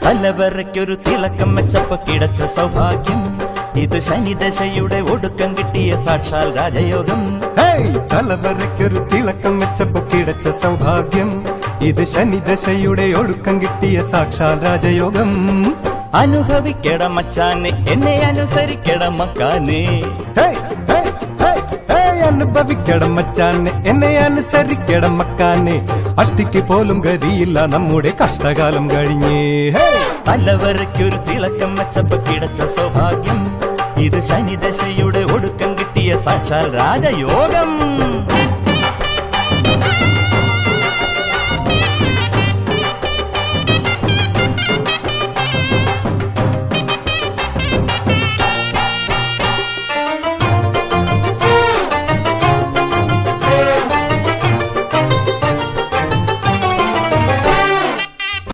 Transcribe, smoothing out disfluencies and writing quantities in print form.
തലവരയ്ക്കൊരു തിളക്കം വെച്ചപ്പോ കിടച്ച സൗഭാഗ്യം ഇത് ശനിദശയുടെ ഒടുക്കം കിട്ടിയ സാക്ഷാൽ രാജയോഗം തലവരയ്ക്കൊരു തിളക്കം വെച്ചപ്പോ കിടച്ച സൗഭാഗ്യം ഇത് ശനിദശയുടെ ഒടുക്കം കിട്ടിയ സാക്ഷാൽ രാജയോഗം അനുഭവിക്കട മച്ചാനെ എന്നെ അനുസരിക്കട മക്കാനെ അനുഭവിക്കട മച്ചാനെ എന്നെ അനുസരിക്കട മക്കാനെ അഷ്ടിക്ക് പോലും ഗതിയില്ല നമ്മുടെ കഷ്ടകാലം കഴിഞ്ഞേ തലവരയ്ക്കൊരു തിളക്കം വെച്ചപ്പോ കിടച്ച സൗഭാഗ്യം ഇത് ശനിദശയുടെ ഒടുക്കം കിട്ടിയ സാക്ഷാൽ രാജയോഗം